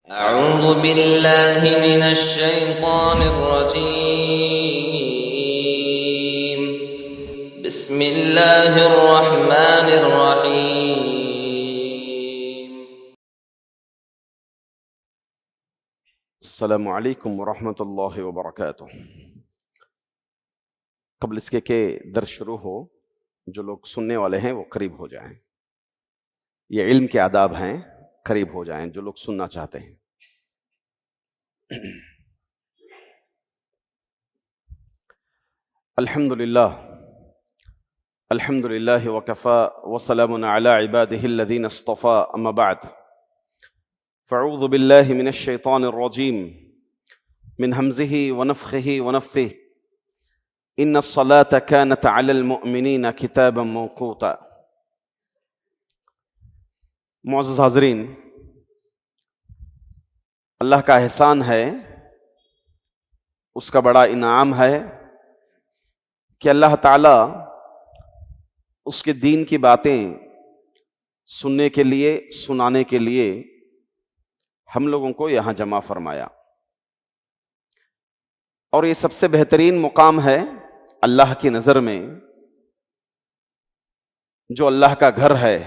أعوذ بالله من الشيطان الرجيم. بسم الله الرحمن الرحيم. السلام علیکم ورحمۃ اللہ وبرکاتہ۔ قبل اس کے کہ درس شروع ہو، جو لوگ سننے والے ہیں وہ قریب ہو جائیں۔ یہ علم کے آداب ہیں، قریب ہو جائیں جو لوگ سننا چاہتے ہیں۔ الحمدللہ وکفی وسلام علی عبادہ الذین اصطفی، اما بعد فاعوذ باللہ من الشیطان الرجیم من ہمزہ ونفخہ ونفثہ ان الصلاة كانت علی المؤمنین کتابا موقوتا۔ معزز حاضرین، اللہ کا احسان ہے، اس کا بڑا انعام ہے کہ اللہ تعالی اس کے دین کی باتیں سننے کے لیے، سنانے کے لیے ہم لوگوں کو یہاں جمع فرمایا، اور یہ سب سے بہترین مقام ہے اللہ کی نظر میں، جو اللہ کا گھر ہے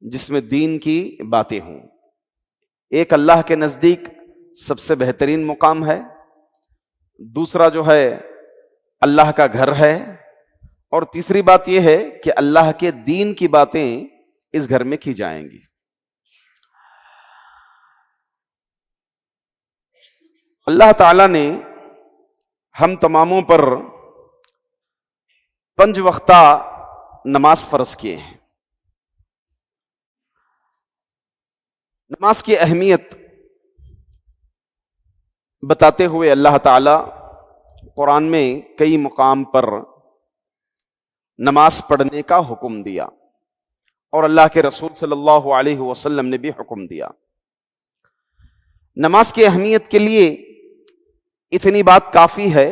جس میں دین کی باتیں ہوں۔ ایک اللہ کے نزدیک سب سے بہترین مقام ہے، دوسرا جو ہے اللہ کا گھر ہے، اور تیسری بات یہ ہے کہ اللہ کے دین کی باتیں اس گھر میں کی جائیں گی۔ اللہ تعالی نے ہم تماموں پر 5 وقتہ نماز فرض کیے ہیں۔ نماز کی اہمیت بتاتے ہوئے اللہ تعالی قرآن میں کئی مقام پر نماز پڑھنے کا حکم دیا، اور اللہ کے رسول صلی اللہ علیہ وسلم نے بھی حکم دیا۔ نماز کی اہمیت کے لیے اتنی بات کافی ہے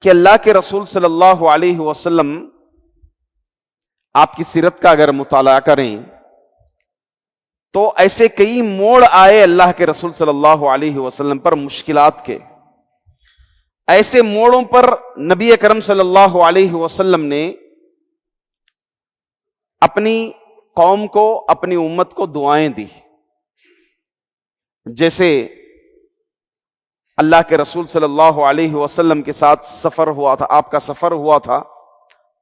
کہ اللہ کے رسول صلی اللہ علیہ وسلم، آپ کی سیرت کا اگر مطالعہ کریں تو ایسے کئی موڑ آئے اللہ کے رسول صلی اللہ علیہ وسلم پر مشکلات کے۔ ایسے موڑوں پر نبی اکرم صلی اللہ علیہ وسلم نے اپنی قوم کو، اپنی امت کو دعائیں دی۔ جیسے اللہ کے رسول صلی اللہ علیہ وسلم کے ساتھ سفر ہوا تھا، آپ کا سفر ہوا تھا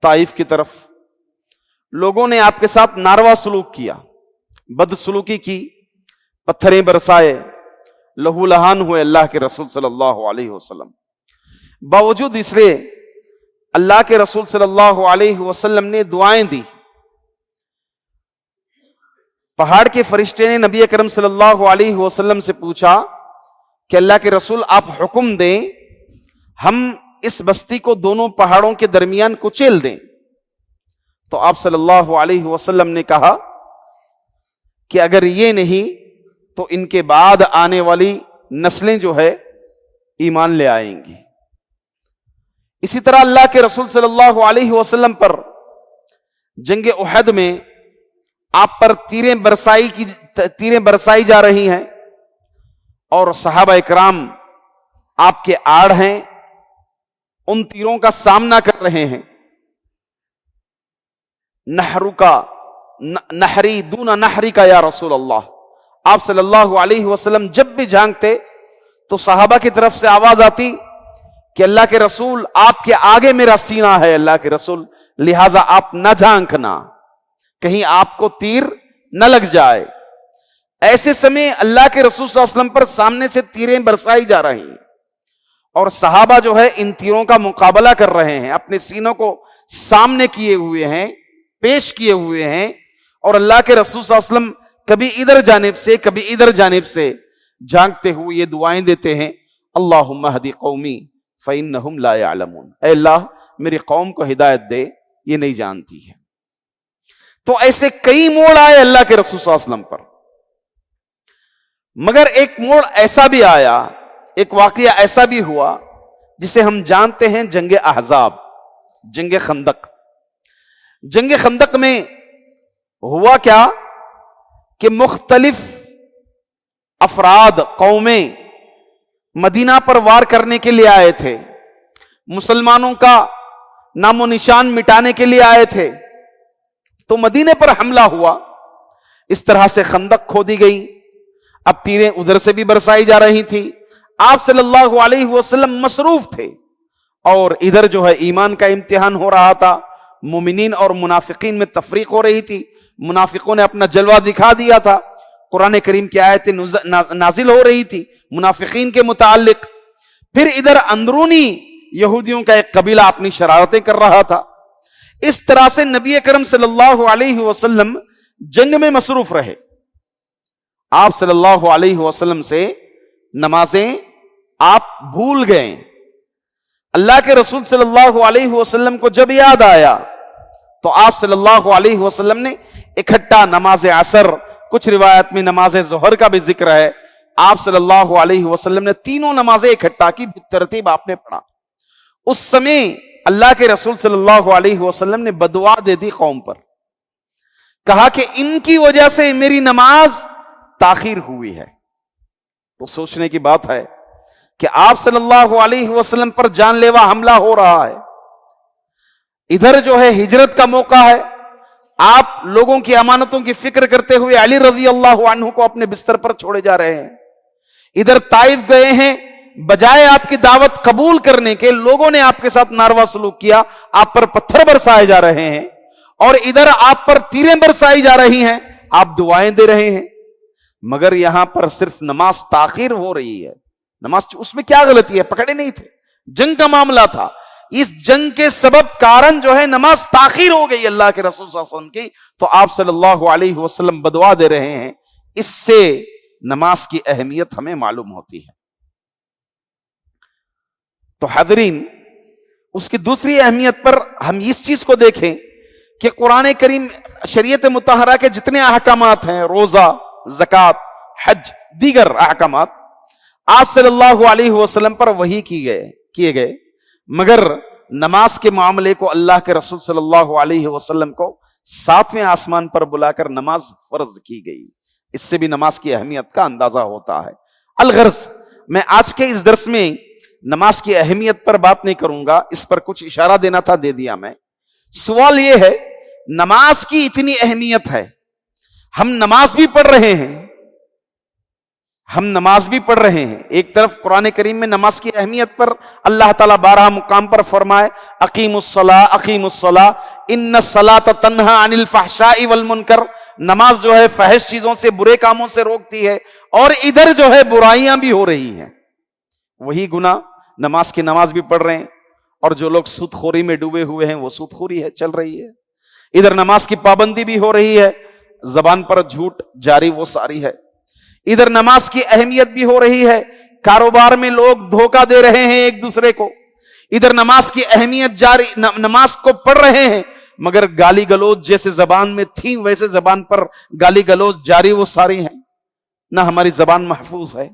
طائف کی طرف، لوگوں نے آپ کے ساتھ ناروا سلوک کیا، بد سلوکی کی، پتھریں برسائے، لہو لہان ہوئے اللہ کے رسول صلی اللہ علیہ وسلم۔ باوجود اس لیے اللہ کے رسول صلی اللہ علیہ وسلم نے دعائیں دی۔ پہاڑ کے فرشتے نے نبی اکرم صلی اللہ علیہ وسلم سے پوچھا کہ اللہ کے رسول آپ حکم دیں، ہم اس بستی کو دونوں پہاڑوں کے درمیان کچیل دیں۔ تو آپ صلی اللہ علیہ وسلم نے کہا کہ اگر یہ نہیں تو ان کے بعد آنے والی نسلیں جو ہے ایمان لے آئیں گی۔ اسی طرح اللہ کے رسول صلی اللہ علیہ وسلم پر جنگ احد میں آپ پر تیریں برسائی جا رہی ہیں، اور صحابہ اکرام آپ کے آڑ ہیں، ان تیروں کا سامنا کر رہے ہیں۔ نحری دون نحری کا یا رسول اللہ، آپ صلی اللہ علیہ وسلم جب بھی جھانکتے تو صحابہ کی طرف سے آواز آتی کہ اللہ کے رسول آپ کے آگے میرا سینہ ہے، اللہ کے رسول لہٰذا آپ نہ جھانکنا، کہیں آپ کو تیر نہ لگ جائے۔ ایسے سمے اللہ کے رسول صلی اللہ علیہ وسلم پر سامنے سے تیریں برسائی جا رہی ہیں، اور صحابہ جو ہے ان تیروں کا مقابلہ کر رہے ہیں، اپنے سینوں کو سامنے کیے ہوئے ہیں، پیش کیے ہوئے ہیں، اور اللہ کے رسول صلی اللہ علیہ وسلم کبھی ادھر جانب سے کبھی ادھر جانب سے جھانکتے ہوئے یہ دعائیں دیتے ہیں، اللہم اہدی قومی فإنہم لا یعلمون، اے اللہ میری قوم کو ہدایت دے، یہ نہیں جانتی ہے۔ تو ایسے کئی موڑ آئے اللہ کے رسول صلی اللہ علیہ وسلم پر، مگر ایک موڑ ایسا بھی آیا، ایک واقعہ ایسا بھی ہوا جسے ہم جانتے ہیں جنگ احزاب، جنگ خندق۔ جنگ خندق میں ہوا کیا کہ مختلف افراد قومیں مدینہ پر وار کرنے کے لیے آئے تھے، مسلمانوں کا نام و نشان مٹانے کے لیے آئے تھے، تو مدینے پر حملہ ہوا، اس طرح سے خندق کھودی گئی، اب تیریں ادھر سے بھی برسائی جا رہی تھی، آپ صلی اللہ علیہ وسلم مصروف تھے، اور ادھر جو ہے ایمان کا امتحان ہو رہا تھا، مومنین اور منافقین میں تفریق ہو رہی تھی، منافقوں نے اپنا جلوہ دکھا دیا تھا، قرآن کریم کی آیتیں نازل ہو رہی تھی منافقین کے متعلق، پھر ادھر اندرونی یہودیوں کا ایک قبیلہ اپنی شرارتیں کر رہا تھا، اس طرح سے نبی اکرم صلی اللہ علیہ وسلم جنگ میں مصروف رہے۔ آپ صلی اللہ علیہ وسلم سے نمازیں آپ بھول گئے، اللہ کے رسول صلی اللہ علیہ وسلم کو جب یاد آیا تو آپ صلی اللہ علیہ وسلم نے اکٹھا نماز عصر، کچھ روایت میں نماز ظہر کا بھی ذکر ہے، آپ صلی اللہ علیہ وسلم نے تینوں نمازیں اکٹھا کی، بالترتیب آپ نے پڑھا۔ اس سمے اللہ کے رسول صلی اللہ علیہ وسلم نے بدعا دے دی قوم پر، کہا کہ ان کی وجہ سے میری نماز تاخیر ہوئی ہے۔ تو سوچنے کی بات ہے کہ آپ صلی اللہ علیہ وسلم پر جان لیوا حملہ ہو رہا ہے، ادھر جو ہے ہجرت کا موقع ہے، آپ لوگوں کی امانتوں کی فکر کرتے ہوئے علی رضی اللہ عنہ کو اپنے بستر پر چھوڑے جا رہے ہیں، ادھر طائف گئے ہیں، بجائے آپ کی دعوت قبول کرنے کے لوگوں نے آپ کے ساتھ ناروا سلوک کیا، آپ پر پتھر برسائے جا رہے ہیں، اور ادھر آپ پر تیریں برسائی جا رہی ہیں، آپ دعائیں دے رہے ہیں، مگر یہاں پر صرف نماز تاخیر ہو رہی ہے۔ نماز اس میں کیا غلطی ہے؟ پکڑے نہیں تھے، جنگ کا معاملہ تھا، اس جنگ کے سبب کارن جو ہے نماز تاخیر ہو گئی اللہ کے رسول صلی اللہ علیہ وسلم کی، تو آپ صلی اللہ علیہ وسلم بدعا دے رہے ہیں۔ اس سے نماز کی اہمیت ہمیں معلوم ہوتی ہے۔ تو حاضرین، اس کی دوسری اہمیت پر ہم اس چیز کو دیکھیں کہ قرآن کریم شریعت مطہرہ کے جتنے احکامات ہیں، روزہ، زکوٰۃ، حج، دیگر احکامات، آپ صلی اللہ علیہ وسلم پر وحی کیے گئے، مگر نماز کے معاملے کو اللہ کے رسول صلی اللہ علیہ وسلم کو 7ویں آسمان پر بلا کر نماز فرض کی گئی۔ اس سے بھی نماز کی اہمیت کا اندازہ ہوتا ہے۔ الغرض، میں آج کے اس درس میں نماز کی اہمیت پر بات نہیں کروں گا، اس پر کچھ اشارہ دینا تھا، دے دیا میں۔ سوال یہ ہے، نماز کی اتنی اہمیت ہے، ہم نماز بھی پڑھ رہے ہیں، ایک طرف قرآن کریم میں نماز کی اہمیت پر اللہ تعالیٰ 12 مقام پر فرمائے اقیموا الصلاۃ ان الصلاۃ تنہی عن الفحشاء والمنکر، نماز جو ہے فحش چیزوں سے، برے کاموں سے روکتی ہے، اور ادھر جو ہے برائیاں بھی ہو رہی ہیں، وہی گناہ نماز کی نماز بھی پڑھ رہے ہیں، اور جو لوگ سود خوری میں ڈوبے ہوئے ہیں وہ سود خوری ہے چل رہی ہے، ادھر نماز کی پابندی بھی ہو رہی ہے، زبان پر جھوٹ جاری وہ ساری ہے، ادھر نماز کی اہمیت بھی ہو رہی ہے، کاروبار میں لوگ دھوکہ دے رہے ہیں ایک دوسرے کو، ادھر نماز کی اہمیت جاری، نماز کو پڑھ رہے ہیں مگر گالی گلوچ جیسے زبان میں تھی ویسے زبان پر گالی گلوچ جاری وہ ساری ہیں، نہ ہماری زبان محفوظ ہے،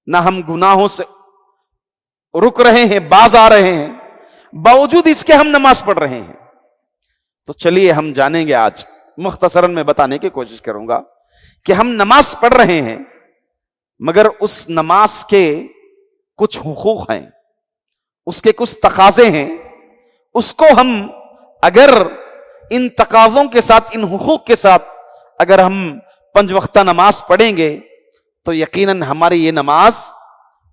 نہ ہم گناہوں سے رک رہے ہیں، باز آ رہے ہیں، باوجود اس کے ہم نماز پڑھ رہے ہیں۔ تو چلیے ہم جانیں گے، آج مختصراً میں بتانے کی کوشش کروں گا کہ ہم نماز پڑھ رہے ہیں مگر اس نماز کے کچھ حقوق ہیں، اس کے کچھ تقاضے ہیں، اس کو ہم اگر ان تقاضوں کے ساتھ، ان حقوق کے ساتھ اگر ہم 5 وقتہ نماز پڑھیں گے تو یقیناً ہماری یہ نماز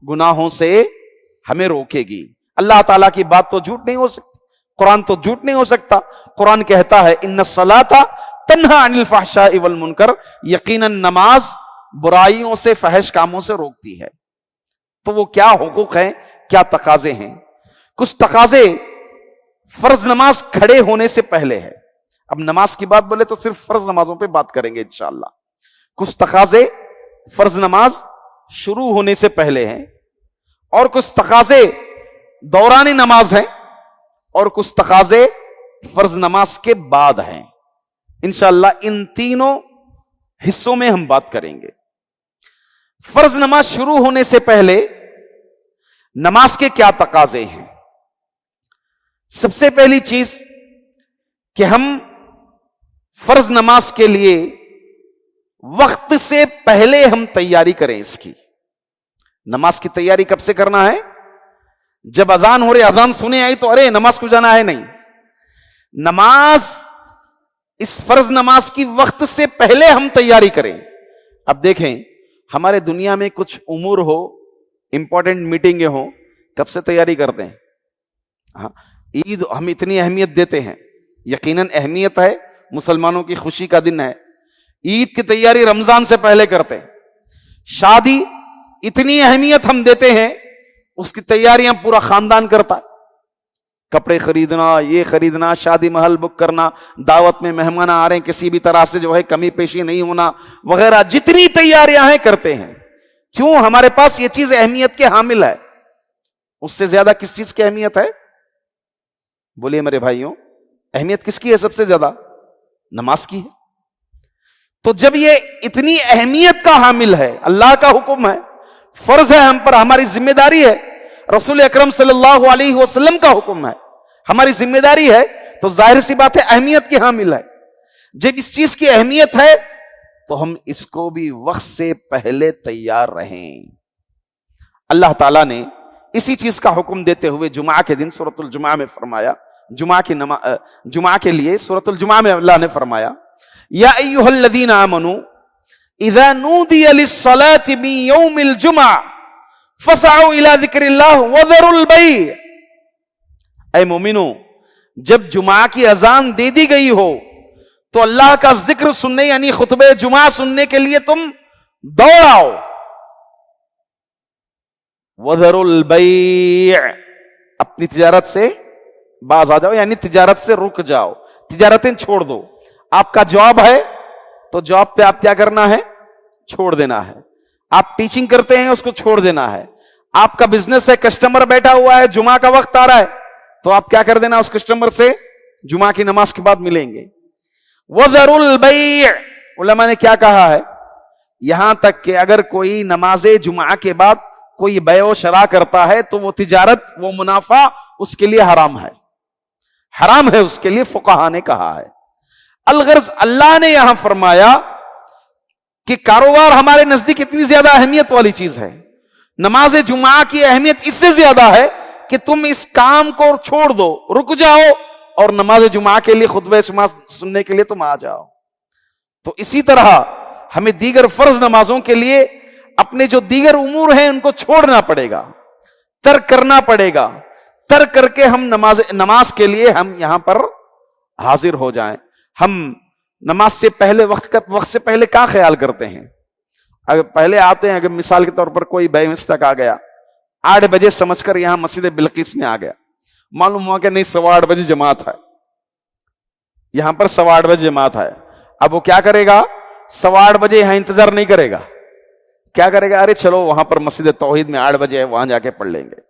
گناہوں سے ہمیں روکے گی۔ اللہ تعالیٰ کی بات تو جھوٹ نہیں ہو سکتی، قرآن تو جھوٹ نہیں ہو سکتا، قرآن کہتا ہے ان الصلاۃ تنہی عن الفحشاء والمنکر، یقیناً نماز برائیوں سے، فحش کاموں سے روکتی ہے۔ تو وہ کیا حقوق ہیں، کیا تقاضے ہیں؟ کچھ تقاضے فرض نماز کھڑے ہونے سے پہلے ہے، اب نماز کی بات بولے تو صرف فرض نمازوں پہ بات کریں گے انشاءاللہ۔ کچھ تقاضے فرض نماز شروع ہونے سے پہلے ہیں، اور کچھ تقاضے دوران نماز ہیں، اور کچھ تقاضے فرض نماز کے بعد ہیں۔ انشاءاللہ ان تینوں حصوں میں ہم بات کریں گے۔ فرض نماز شروع ہونے سے پہلے نماز کے کیا تقاضے ہیں؟ سب سے پہلی چیز کہ ہم فرض نماز کے لیے وقت سے پہلے ہم تیاری کریں اس کی. نماز کی تیاری کب سے کرنا ہے؟ جب اذان ہو رہی، اذان سنے آئی تو ارے نماز کو جانا ہے. نہیں، نماز، اس فرض نماز کی وقت سے پہلے ہم تیاری کریں. اب دیکھیں، ہمارے دنیا میں کچھ امور ہو، امپورٹنٹ میٹنگیں ہوں، کب سے تیاری کرتے ہیں؟ ہاں، عید ہم اتنی اہمیت دیتے ہیں، یقیناً اہمیت ہے، مسلمانوں کی خوشی کا دن ہے. عید کی تیاری رمضان سے پہلے کرتے ہیں. شادی اتنی اہمیت ہم دیتے ہیں، اس کی تیاریاں پورا خاندان کرتا ہے. کپڑے خریدنا، یہ خریدنا، شادی محل بک کرنا، دعوت میں مہمان آ رہے ہیں، کسی بھی طرح سے جو ہے کمی پیشی نہیں ہونا وغیرہ، جتنی تیاریاں ہیں کرتے ہیں. کیوں؟ ہمارے پاس یہ چیز اہمیت کے حامل ہے. اس سے زیادہ کس چیز کی اہمیت ہے؟ بولیے میرے بھائیوں، اہمیت کس کی ہے سب سے زیادہ؟ نماز کی ہے. تو جب یہ اتنی اہمیت کا حامل ہے، اللہ کا حکم ہے، فرض ہے ہم پر، ہماری ذمہ داری ہے، رسول اکرم صلی اللہ علیہ وسلم کا حکم ہے، ہماری ذمہ داری ہے، تو ظاہر سی بات ہے اہمیت کی حامل ہے. جب اس چیز کی اہمیت ہے تو ہم اس کو بھی وقت سے پہلے تیار رہیں. اللہ تعالیٰ نے اسی چیز کا حکم دیتے ہوئے جمعہ کے دن سورۃ الجمعہ میں فرمایا، جمعہ کے لیے سورۃ الجمعہ میں اللہ نے فرمایا، یا ایھا الذین آمنوا اذا نودی للصلاة من یوم الجمعہ فسعوا الی ذکر اللہ وذروا البیع. اے مومنو، جب جمعہ کی اذان دے دی گئی ہو تو اللہ کا ذکر سننے یعنی خطبہ جمعہ سننے کے لیے تم دوڑ آؤ. وذروا البیع، اپنی تجارت سے باز آ جاؤ، یعنی تجارت سے رک جاؤ، تجارتیں چھوڑ دو. آپ کا جاب ہے تو جاب پہ آپ کیا کرنا ہے؟ چھوڑ دینا ہے. آپ ٹیچنگ کرتے ہیں، اس کو چھوڑ دینا ہے. آپ کا بزنس ہے، کسٹمر بیٹھا ہوا ہے، جمعہ کا وقت آ رہا ہے تو آپ کیا کر دینا؟ اس کسٹمر سے جمعہ کی نماز کے بعد ملیں گے. وذروا البیع، علماء نے کیا کہا ہے؟ یہاں تک کہ اگر کوئی نماز جمعہ کے بعد کوئی بیع و شراء کرتا ہے تو وہ تجارت، وہ منافع اس کے لیے حرام ہے، حرام ہے اس کے لیے، فقہا نے کہا ہے. الغرض اللہ نے یہاں فرمایا کہ کاروبار ہمارے نزدیک اتنی زیادہ اہمیت والی چیز ہے، نماز جمعہ کی اہمیت اس سے زیادہ ہے کہ تم اس کام کو چھوڑ دو، رک جاؤ اور نماز جمعہ کے لیے، خطبہ جمعہ سننے کے لیے تم آ جاؤ. تو اسی طرح ہمیں دیگر فرض نمازوں کے لیے اپنے جو دیگر امور ہیں ان کو چھوڑنا پڑے گا، ترک کرنا پڑے گا. ترک کر کے ہم نماز کے لیے ہم یہاں پر حاضر ہو جائیں. ہم نماز سے پہلے وقت سے پہلے کیا خیال کرتے ہیں؟ اگر پہلے آتے ہیں، اگر مثال کے طور پر کوئی بائی مسٹیک آ گیا، 8 بجے سمجھ کر یہاں مسجد بلقیس میں آ گیا، معلوم ہوا کہ نہیں 8:15 بجے جماعت ہے، یہاں پر 8:15 بجے جماعت ہے. اب وہ کیا کرے گا؟ 8:15 بجے یہاں انتظار نہیں کرے گا، کیا کرے گا؟ ارے چلو وہاں پر مسجد توحید میں 8 بجے ہے، وہاں جا کے پڑھ لیں گے.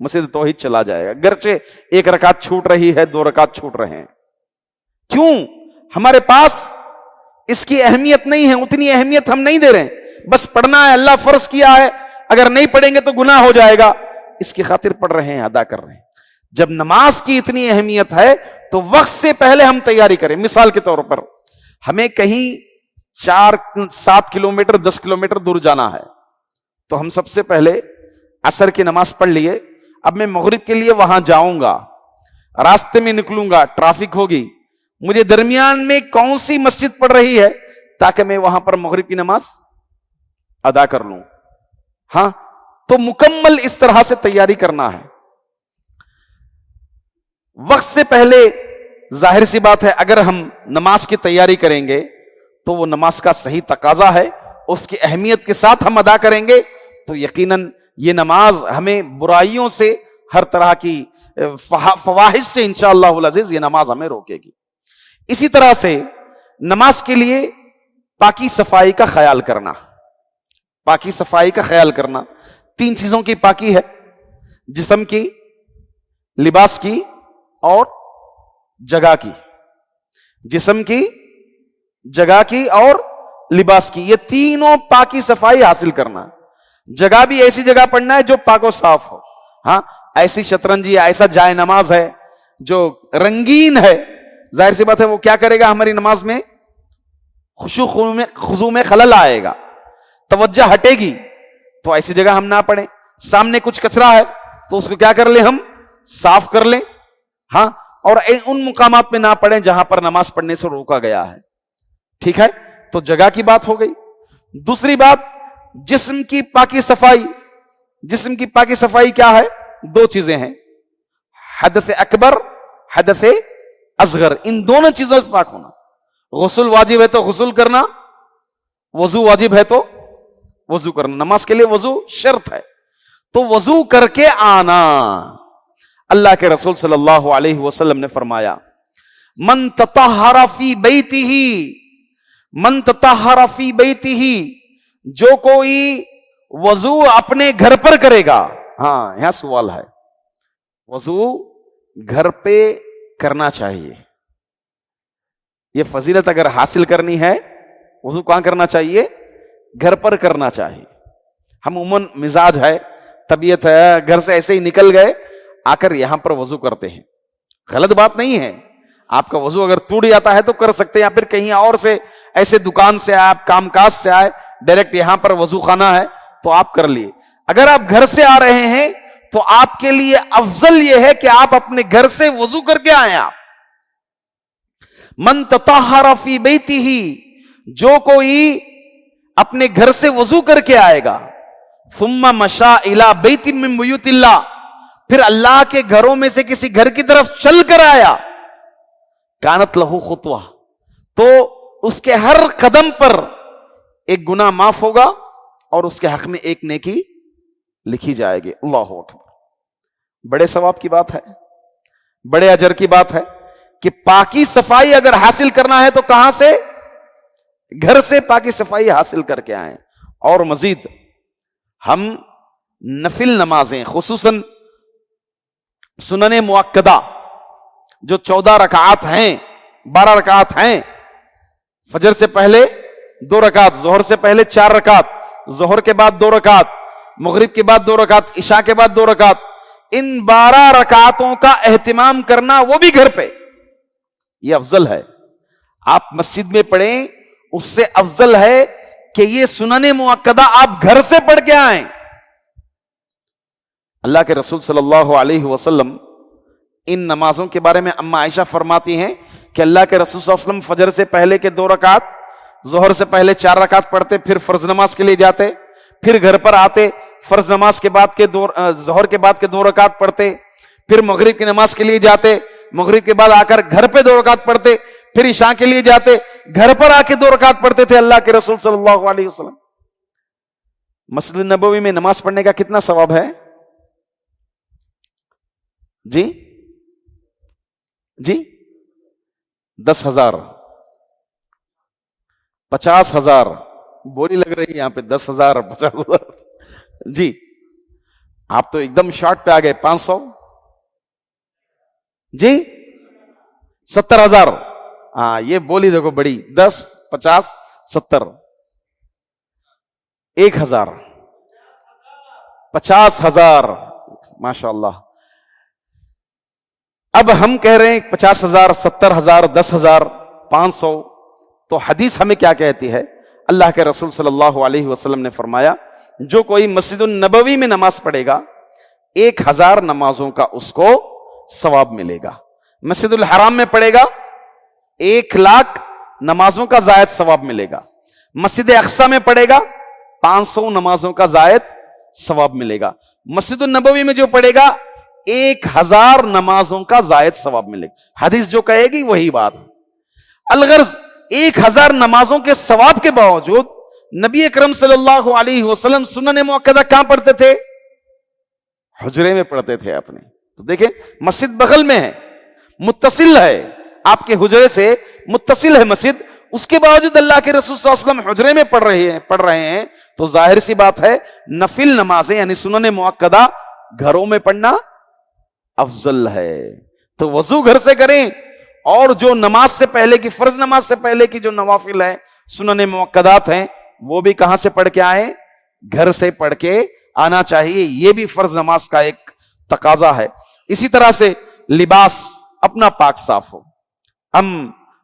مسجد توحید چلا جائے گا، گرچہ 1 رکعت چھوٹ رہی ہے، 2 رکعت چھوٹ رہے ہیں. کیوں؟ ہمارے پاس اس کی اہمیت نہیں ہے، اتنی اہمیت ہم نہیں دے رہے ہیں. بس پڑھنا ہے، اللہ فرض کیا ہے، اگر نہیں پڑھیں گے تو گناہ ہو جائے گا، اس کی خاطر پڑھ رہے ہیں، ادا کر رہے ہیں. جب نماز کی اتنی اہمیت ہے تو وقت سے پہلے ہم تیاری کریں. مثال کے طور پر ہمیں کہیں 4-7 کلومیٹر 10 کلومیٹر دور جانا ہے تو ہم سب سے پہلے عصر کی نماز پڑھ لیے. اب میں مغرب کے لیے وہاں جاؤں گا، راستے میں نکلوں گا، ٹریفک ہوگی، مجھے درمیان میں کون سی مسجد پڑھ رہی ہے تاکہ میں وہاں پر مغرب کی نماز ادا کر لوں. ہاں، تو مکمل اس طرح سے تیاری کرنا ہے. وقت سے پہلے ظاہر سی بات ہے اگر ہم نماز کی تیاری کریں گے تو وہ نماز کا صحیح تقاضا ہے، اس کی اہمیت کے ساتھ ہم ادا کریں گے تو یقیناً یہ نماز ہمیں برائیوں سے، ہر طرح کی فواحش سے انشاءاللہ العزیز یہ نماز ہمیں روکے گی. اسی طرح سے نماز کے لیے پاکی صفائی کا خیال کرنا. پاکی صفائی کا خیال کرنا 3 چیزوں کی پاکی ہے: جسم کی، لباس کی اور جگہ کی. جسم کی، جگہ کی اور لباس کی، یہ تینوں پاکی صفائی حاصل کرنا. جگہ بھی ایسی جگہ پڑھنا ہے جو پاک و صاف ہو. ہاں، ایسی شطرنجی، ایسا جائے نماز ہے جو رنگین ہے، ظاہر سی بات ہے وہ کیا کرے گا؟ ہماری نماز میں خضوع میں خلل آئے گا، توجہ ہٹے گی، تو ایسی جگہ ہم نہ پڑھیں. سامنے کچھ کچرا ہے تو اس کو کیا کر لیں، ہم صاف کر لیں. ہاں، اور ان مقامات پہ نہ پڑھیں جہاں پر نماز پڑھنے سے روکا گیا ہے. ٹھیک ہے، تو جگہ کی بات ہو گئی. دوسری بات، جسم کی پاکی صفائی. جسم کی پاکی صفائی کیا ہے؟ دو چیزیں ہیں، حدث اکبر، حدث اصغر. ان دونوں چیزوں سے پاک ہونا. غسل واجب ہے تو غسل کرنا، وضو واجب ہے تو وضو کرنا. نماز کے لیے وضو شرط ہے، تو وضو کر کے آنا. اللہ کے رسول صلی اللہ علیہ وسلم نے فرمایا، من تطہر فی بیتہ، من تطہر فی بیتہ، جو کوئی وضو اپنے گھر پر کرے گا. ہاں، یہاں سوال ہے، وضو گھر پہ کرنا چاہیے. یہ فضیلت اگر حاصل کرنی ہے، وضو کہاں کرنا چاہیے؟ گھر پر کرنا چاہیے. ہم عموماً مزاج ہے، طبیعت ہے، گھر سے ایسے ہی نکل گئے، آ کر یہاں پر وضو کرتے ہیں. غلط بات نہیں ہے، آپ کا وضو اگر ٹوٹ جاتا ہے تو کر سکتے ہیں، یا پھر کہیں اور سے ایسے دکان سے آئے، آپ کام کاج سے آئے، ڈائریکٹ یہاں پر وضو خانہ ہے تو آپ کر لیے. اگر آپ گھر سے آ رہے ہیں تو آپ کے لیے افضل یہ ہے کہ آپ اپنے گھر سے وضو کر کے آئیں. آپ من تطہر فی بیتہ، جو کوئی اپنے گھر سے وضو کر کے آئے گا، ثم مشى الی بیت من بیوت اللہ، پھر اللہ کے گھروں میں سے کسی گھر کی طرف چل کر آیا، کانت لہ خطوہ، تو اس کے ہر قدم پر ایک گناہ معاف ہوگا اور اس کے حق میں ایک نیکی لکھی جائے گی. اللہ اکبر. بڑے ثواب کی بات ہے، بڑے اجر کی بات ہے کہ پاکی صفائی اگر حاصل کرنا ہے تو کہاں سے؟ گھر سے پاکی صفائی حاصل کر کے آئیں. اور مزید ہم نفل نمازیں، خصوصاً سنن مؤکدہ جو 14 رکعات ہیں، 12 رکعات ہیں، فجر سے پہلے 2 رکعت، ظہر سے پہلے 4 رکعت، ظہر کے بعد 2 رکعت، مغرب کے بعد 2 رکعت، عشاء کے بعد 2 رکعت، ان 12 رکعتوں کا اہتمام کرنا، وہ بھی گھر پہ، یہ افضل ہے. آپ مسجد میں پڑھیں، اس سے افضل ہے کہ یہ سنن مؤکدہ آپ گھر سے پڑھ کے آئیں. اللہ کے رسول صلی اللہ علیہ وسلم ان نمازوں کے بارے میں اما عائشہ فرماتی ہیں کہ اللہ کے رسول صلی اللہ علیہ وسلم فجر سے پہلے کے 2 رکعت، ظہر سے پہلے 4 رکعت پڑھتے، پھر فرض نماز کے لیے جاتے، پھر گھر پر آتے، فرض نماز کے بعد کے ظہر کے بعد کے 2 رکعت پڑھتے، پھر مغرب کی نماز کے لیے جاتے، مغرب کے بعد آ کر گھر پہ 2 رکعت پڑھتے، پھر عشاء کے لیے جاتے، گھر پر آ کے 2 رکعت پڑھتے تھے اللہ کے رسول صلی اللہ علیہ وسلم. مسجد نبوی میں نماز پڑھنے کا کتنا ثواب ہے؟ جی 10,000، 50,000 بولی لگ رہی ہے یہاں پہ، 10,000، 50,000. جی آپ تو ایک دم شارٹ پہ آ گئے. 500، جی 70,000. ہاں یہ بولی دیکھو بڑی، 10، 50، 70، 1,000، 50,000. ماشاء اللہ. اب ہم کہہ رہے ہیں 50,000، 70,000، 10,000، 500. تو حدیث ہمیں کیا کہتی ہے؟ اللہ کے رسول صلی اللہ علیہ وسلم نے فرمایا، جو کوئی مسجد النبوی میں نماز پڑھے گا 1,000 نمازوں کا اس کو ثواب ملے گا. مسجد الحرام میں پڑھے گا 1,00,000 نمازوں کا زائد ثواب ملے گا. مسجد اقصی میں پڑھے گا 500 نمازوں کا زائد ثواب ملے گا. مسجد النبوی میں جو پڑھے گا 1,000 نمازوں کا زائد ثواب ملے گا. حدیث جو کہے گی وہی بات ہے. الغرض 1,000 نمازوں کے ثواب کے باوجود نبی اکرم صلی اللہ علیہ وسلم سنن مؤکدہ کہاں پڑھتے تھے؟ حجرے میں پڑھتے تھے اپنے. تو دیکھیں مسجد بغل میں ہے، متصل ہے، آپ کے حجرے سے متصل ہے مسجد، اس کے باوجود اللہ کے رسول صلی اللہ علیہ وسلم حجرے میں پڑھ رہے ہیں. تو ظاہر سی بات ہے نفل نمازیں یعنی سنن مؤکدہ گھروں میں پڑھنا افضل ہے. تو وضو گھر سے کریں، اور جو نماز سے پہلے کی، فرض نماز سے پہلے کی جو نوافل ہے، سنن مؤکدات ہیں، وہ بھی کہاں سے پڑھ کے آئیں؟ گھر سے پڑھ کے آنا چاہیے. یہ بھی فرض نماز کا ایک تقاضا ہے. اسی طرح سے لباس اپنا پاک صاف ہو. ہم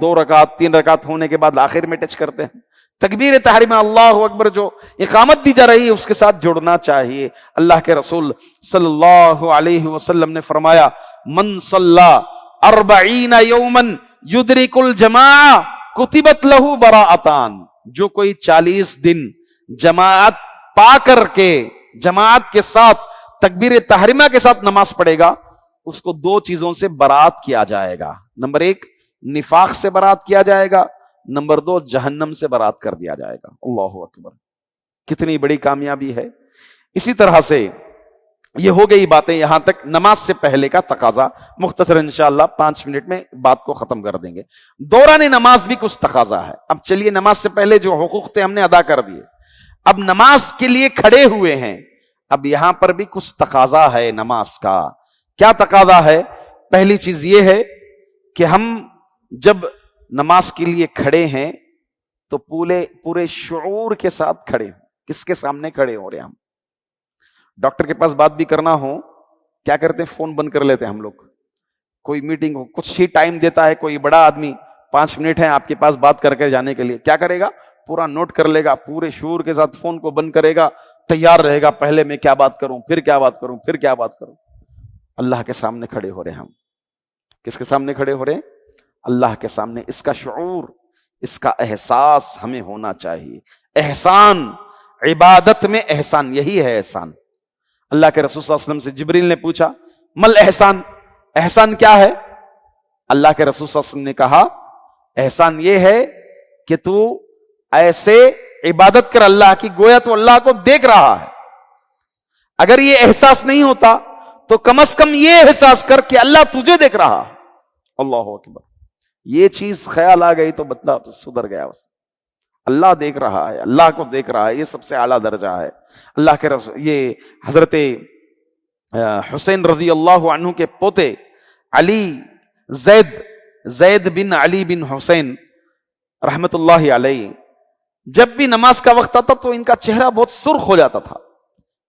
2 رکعت، 3 رکعت ہونے کے بعد آخر میں ٹچ کرتے ہیں. تکبیر تحریمہ اللہ اکبر جو اقامت دی جا رہی ہے اس کے ساتھ جڑنا چاہیے. اللہ کے رسول صلی اللہ علیہ وسلم نے فرمایا من صلی 40 یوما یدرک الجماع کتبت لہ براءتان. جو کوئی 40 دن جماعت پا کر کے جماعت کے ساتھ تکبیر تحریمہ کے ساتھ نماز پڑھے گا اس کو 2 چیزوں سے برات کیا جائے گا. نمبر 1 نفاق سے برات کیا جائے گا، نمبر 2 جہنم سے برات کر دیا جائے گا. اللہ اکبر، کتنی بڑی کامیابی ہے. اسی طرح سے یہ ہو گئی باتیں یہاں تک نماز سے پہلے کا تقاضا. مختصر انشاءاللہ 5 منٹ میں بات کو ختم کر دیں گے. دوران نماز بھی کچھ تقاضا ہے. اب چلیے نماز سے پہلے جو حقوق تھے ہم نے ادا کر دیے، اب نماز کے لیے کھڑے ہوئے ہیں. اب یہاں پر بھی کچھ تقاضا ہے نماز کا. کیا تقاضا ہے؟ پہلی چیز یہ ہے کہ ہم جب نماز کے لیے کھڑے ہیں تو پورے شعور کے ساتھ کھڑے ہوں. کس کے سامنے کھڑے ہو رہے ہیں ہم؟ ڈاکٹر کے پاس بات بھی کرنا ہو کیا کرتے ہیں؟ فون بند کر لیتے ہیں ہم لوگ. کوئی میٹنگ ہو کچھ ہی ٹائم دیتا ہے کوئی بڑا آدمی، 5 منٹ ہے آپ کے پاس بات کر کے جانے کے لیے، کیا کرے گا؟ پورا نوٹ کر لے گا، پورے شعور کے ساتھ فون کو بند کرے گا، تیار رہے گا پہلے میں کیا بات کروں، پھر کیا بات کروں، پھر کیا بات کروں. اللہ کے سامنے کھڑے ہو رہے ہیں ہم. کس کے سامنے کھڑے ہو رہے ہیں؟ اللہ کے سامنے. اس کا شعور، اس کا احساس ہمیں ہونا چاہیے. احسان، عبادت میں احسان، یہی ہے احسان. اللہ کے رسول صلی اللہ علیہ وسلم سے جبریل نے پوچھا مل احسان، احسان کیا ہے؟ اللہ کے رسول صلی اللہ علیہ وسلم نے کہا احسان یہ ہے کہ تو ایسے عبادت کر اللہ کی گویا تو اللہ کو دیکھ رہا ہے. اگر یہ احساس نہیں ہوتا تو کم از کم یہ احساس کر کہ اللہ تجھے دیکھ رہا ہے. اللہ اکبر. یہ چیز خیال آ گئی تو بندہ سدھر گیا. بس اللہ دیکھ رہا ہے، اللہ کو دیکھ رہا ہے، یہ سب سے اعلیٰ درجہ ہے. اللہ کے رسول، یہ حضرت حسین رضی اللہ عنہ کے پوتے علی، زید بن علی بن حسین رحمت اللہ علیہ، جب بھی نماز کا وقت آتا تو ان کا چہرہ بہت سرخ ہو جاتا تھا.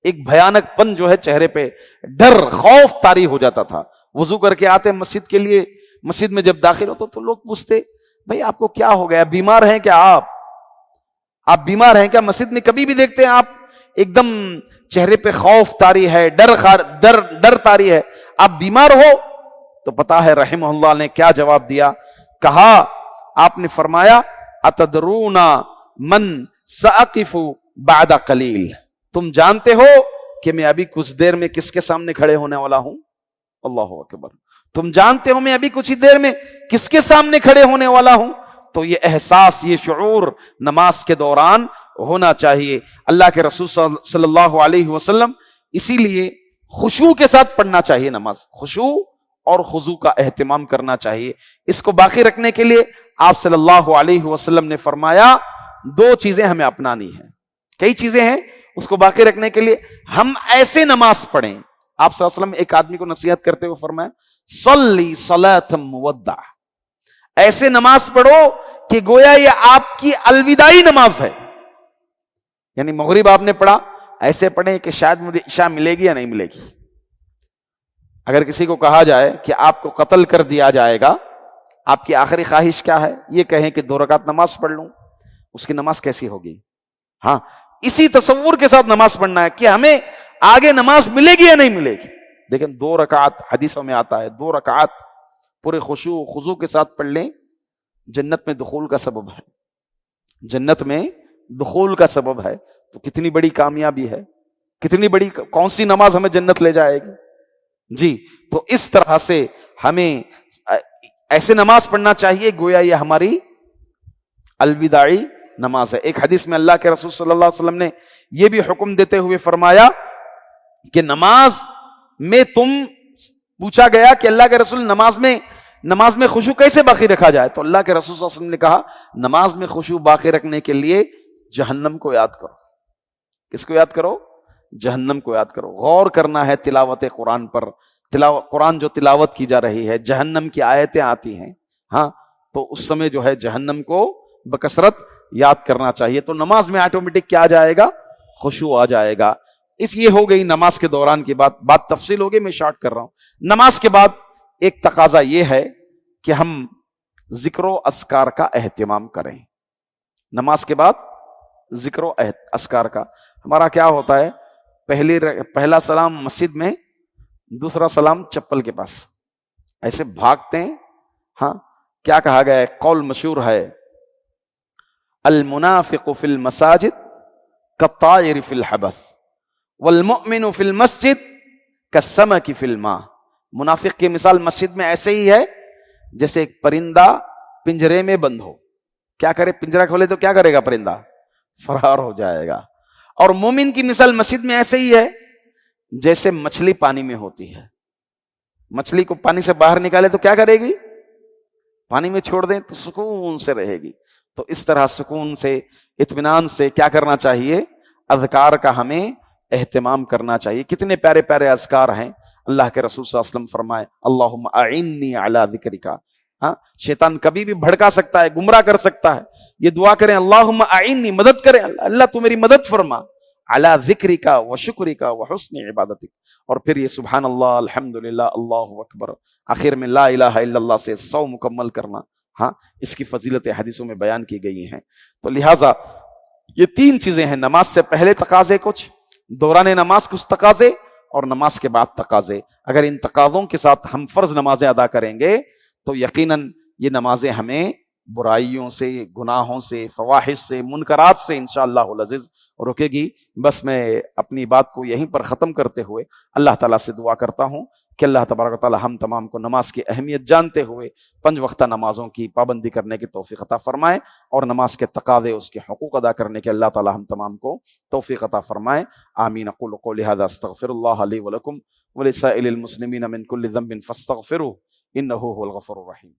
ایک بھیانک پن جو ہے چہرے پہ، ڈر، خوف طاری ہو جاتا تھا. وضو کر کے آتے مسجد کے لیے، مسجد میں جب داخل ہوتے تو لوگ پوچھتے بھائی آپ کو کیا ہو گیا، بیمار ہیں کیا آپ بیمار ہیں کیا؟ مسجد میں کبھی بھی دیکھتے ہیں آپ ایک دم چہرے پہ خوف طاری ہے، ڈر طاری ہے، آپ بیمار ہو؟ تو پتا ہے رحمہ اللہ نے کیا جواب دیا؟ کہا، آپ نے فرمایا اتدرون من ساقف بعد قلیل، تم جانتے ہو کہ میں ابھی کچھ دیر میں کس کے سامنے کھڑے ہونے والا ہوں؟ اللہ اکبر. تم جانتے ہو میں ابھی کچھ ہی دیر میں کس کے سامنے کھڑے ہونے والا ہوں؟ تو یہ احساس، یہ شعور نماز کے دوران ہونا چاہیے. اللہ کے رسول صلی اللہ علیہ وسلم اسی لیے خشوع کے ساتھ پڑھنا چاہیے نماز. خشوع اور خضوع کا اہتمام کرنا چاہیے. اس کو باقی رکھنے کے لیے آپ صلی اللہ علیہ وسلم نے فرمایا 2 چیزیں ہمیں اپنانی ہیں. کئی چیزیں ہیں، اس کو باقی رکھنے کے لیے ہم ایسے نماز پڑھیں. آپ صلی اللہ علیہ وسلم ایک آدمی کو نصیحت کرتے ہوئے فرمایا صلی صلاۃ مودع، ایسے نماز پڑھو کہ گویا یہ آپ کی الوداعی نماز ہے. یعنی مغرب آپ نے پڑھا، ایسے پڑھیں کہ شاید مجھے عشاء ملے گی یا نہیں ملے گی. اگر کسی کو کہا جائے کہ آپ کو قتل کر دیا جائے گا، آپ کی آخری خواہش کیا ہے؟ یہ کہیں کہ 2 رکعت نماز پڑھ لوں. اس کی نماز کیسی ہوگی؟ ہاں، اسی تصور کے ساتھ نماز پڑھنا ہے کہ ہمیں آگے نماز ملے گی یا نہیں ملے گی. لیکن 2 رکعت حدیثوں میں آتا ہے 2 رکعت پورے خشوع و خضوع کے ساتھ پڑھ لیں، جنت میں دخول کا سبب ہے. جنت میں دخول کا سبب ہے. تو کتنی بڑی کامیابی ہے، کتنی بڑی، کون سی نماز ہمیں جنت لے جائے گی؟ جی، تو اس طرح سے ہمیں ایسے نماز پڑھنا چاہیے گویا یہ ہماری الوداعی نماز ہے. ایک حدیث میں اللہ کے رسول صلی اللہ علیہ وسلم نے یہ بھی حکم دیتے ہوئے فرمایا کہ نماز میں پوچھا گیا کہ اللہ کے رسول نماز میں خشوع کیسے باقی رکھا جائے؟ تو اللہ کے رسول صلی اللہ علیہ وسلم نے کہا نماز میں خشوع باقی رکھنے کے لیے جہنم کو یاد کرو. کس کو یاد کرو؟ جہنم کو یاد کرو. غور کرنا ہے تلاوت قرآن پر. قرآن جو تلاوت کی جا رہی ہے، جہنم کی آیتیں آتی ہیں، ہاں، تو اس سمے جو ہے جہنم کو بکثرت یاد کرنا چاہیے. تو نماز میں آٹومیٹک کیا آ جائے گا؟ خشوع آ جائے گا. یہ ہو گئی نماز کے دوران کی بات تفصیل ہو گئی، میں شارٹ کر رہا ہوں. نماز کے بعد ایک تقاضا یہ ہے کہ ہم ذکر و اذکار کا اہتمام کریں. نماز کے بعد ذکر و اذکار کا. ہمارا کیا ہوتا ہے، پہلا سلام مسجد میں، دوسرا سلام چپل کے پاس، ایسے بھاگتے ہیں. ہاں کیا کہا گیا ہے، قول مشہور ہے، المنافق فی المساجد کالطائر فی الحبس والمؤمن فی المسجد کالسمک فی الماء. منافق کی مثال مسجد میں ایسے ہی ہے جیسے ایک پرندہ پنجرے میں بند ہو. کیا کرے، پنجرہ کھولے تو کیا کرے گا پرندہ، فرار ہو جائے گا. اور مومن کی مثال مسجد میں ایسے ہی ہے جیسے مچھلی پانی میں ہوتی ہے. مچھلی کو پانی سے باہر نکالے تو کیا کرے گی، پانی میں چھوڑ دیں تو سکون سے رہے گی. تو اس طرح سکون سے، اطمینان سے کیا کرنا چاہیے، اذکار کا ہمیں اہتمام کرنا چاہیے. کتنے پیارے پیارے اذکار ہیں. اللہ کے رسول صلی اللہ علیہ وسلم فرمائے، اللہم اعنی علی ذکرک. ہاں شیطان کبھی بھی بھڑکا سکتا ہے، گمراہ کر سکتا ہے. یہ دعا کریں، اللہم اعنی، مدد کریں، اللہ تو میری مدد فرما، علی ذکرک و شکرک و حسن عبادتک. اور پھر یہ سبحان اللہ، الحمدللہ، اللہ اکبر، آخر میں لا الہ الا اللہ سے 100 مکمل کرنا. ہاں اس کی فضیلت حدیثوں میں بیان کی گئی ہیں. تو لہٰذا یہ 3 چیزیں ہیں، نماز سے پہلے تقاضے کچھ، دوران نماز کچھ تقاضے، اور نماز کے بعد تقاضے. اگر ان تقاضوں کے ساتھ ہم فرض نمازیں ادا کریں گے تو یقیناً یہ نمازیں ہمیں برائیوں سے، گناہوں سے، فواحش سے، منکرات سے انشاءاللہ العزیز روکے گی. بس میں اپنی بات کو یہیں پر ختم کرتے ہوئے اللہ تعالیٰ سے دعا کرتا ہوں کہ اللہ تبارک و تعالیٰ ہم تمام کو نماز کی اہمیت جانتے ہوئے 5 وقتہ نمازوں کی پابندی کرنے کی توفیق عطا فرمائے، اور نماز کے تقاضے، اس کے حقوق ادا کرنے کے اللہ تعالیٰ ہم تمام کو توفیق عطا فرمائے. آمین. اقول قولی ھذا استغفر اللہ لی ولکم ولسائر المسلمین من کل ذنب فاستغفروہ انہ ھو الغفور الرحیم.